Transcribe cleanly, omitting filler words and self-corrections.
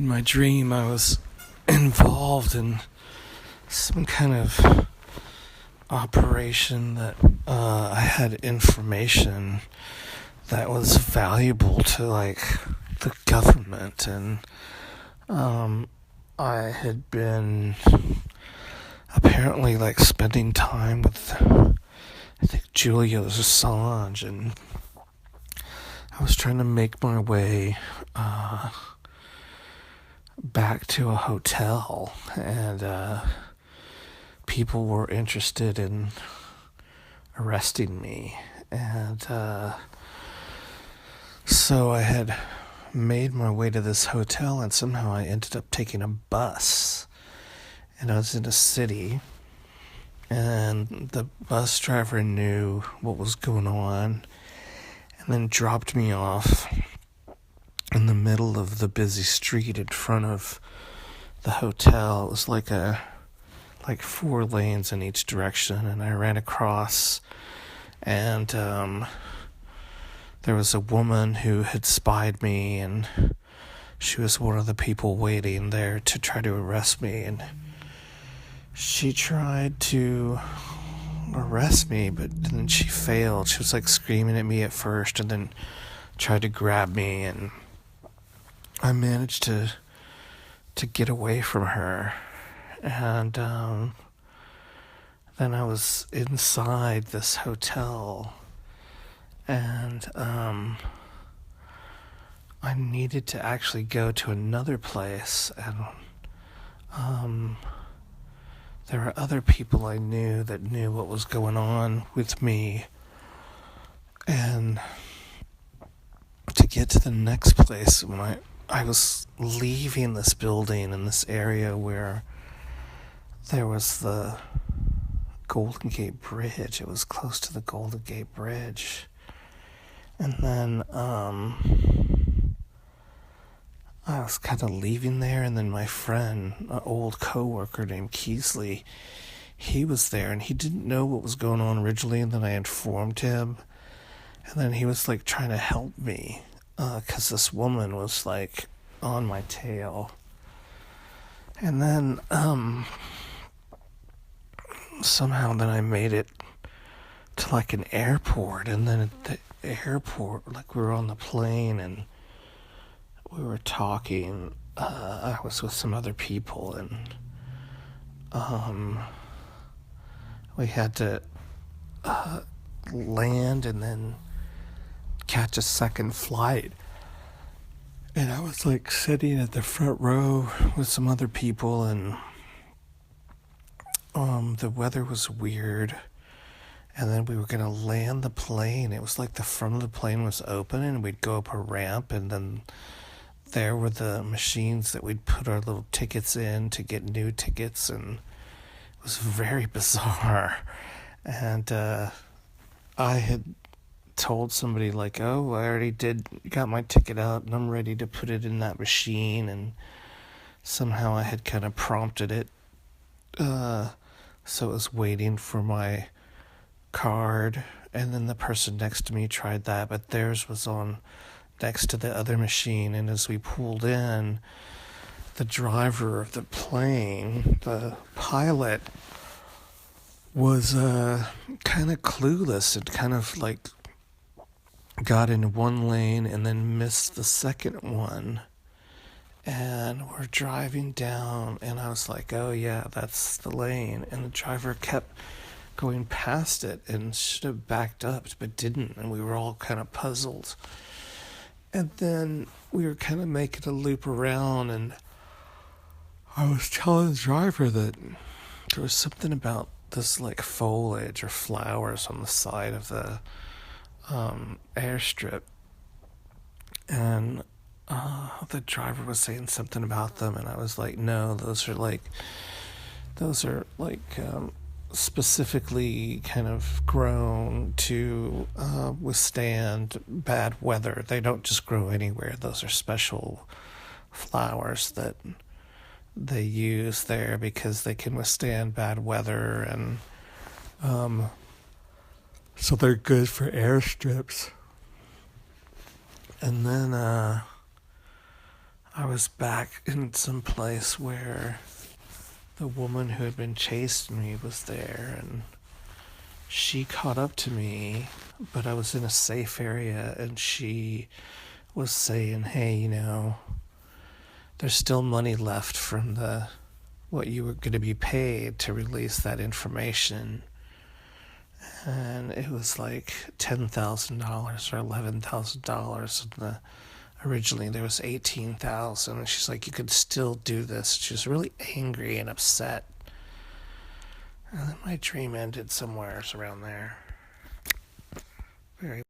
In my dream, I was involved in some kind of operation that I had information that was valuable to the government, and I had been apparently spending time with I think Julian Assange, and I was trying to make my way back to a hotel, and people were interested in arresting me, and so I had made my way to this hotel, and somehow I ended up taking a bus, and I was in a city, and the bus driver knew what was going on, and then dropped me off in the middle of the busy street in front of the hotel. It was like 4 lanes in each direction, and I ran across, and there was a woman who had spied me, and she was one of the people waiting there to try to arrest me, and she tried to arrest me, but then she failed. She was screaming at me at first, and then tried to grab me, and I managed to get away from her, and then I was inside this hotel, and I needed to actually go to another place, and there were other people I knew that knew what was going on with me, and to get to the next place, when I was leaving this building in this area where there was the Golden Gate Bridge. It was close to the Golden Gate Bridge. And then I was kind of leaving there, and then my friend, an old coworker named Keesley, he was there, and he didn't know what was going on originally, and then I informed him, and then he was trying to help me, because this woman was on my tail. And then somehow then I made it to an airport, and then at the airport, we were on the plane, and we were talking. I was with some other people, and we had to land and then catch a second flight. And I was sitting at the front row with some other people, and the weather was weird, and then we were going to land the plane. It was the front of the plane was open, and we'd go up a ramp, and then there were the machines that we'd put our little tickets in to get new tickets, and it was very bizarre. And I had told somebody oh, I already got my ticket out, and I'm ready to put it in that machine, and somehow I had kind of prompted it, so it was waiting for my card, and then the person next to me tried that, but theirs was on next to the other machine, and as we pulled in, the driver of the plane, the pilot, was kind of clueless, and kind of got in one lane and then missed the second one, and we're driving down, and I was oh yeah, that's the lane, and the driver kept going past it and should have backed up but didn't, and we were all kind of puzzled. And then we were kind of making a loop around, and I was telling the driver that there was something about this foliage or flowers on the side of the airstrip, and the driver was saying something about them, and I was no, those are specifically kind of grown to withstand bad weather. They don't just grow anywhere. Those are special flowers that they use there because they can withstand bad weather, and so they're good for airstrips. And then I was back in some place where the woman who had been chasing me was there, and she caught up to me, but I was in a safe area, and she was saying, hey, there's still money left from the what you were going to be paid to release that information. And it was like $10,000 or $11,000, and originally there was 18,000. And she's like, you could still do this. She was really angry and upset. And then my dream ended somewhere around there. Very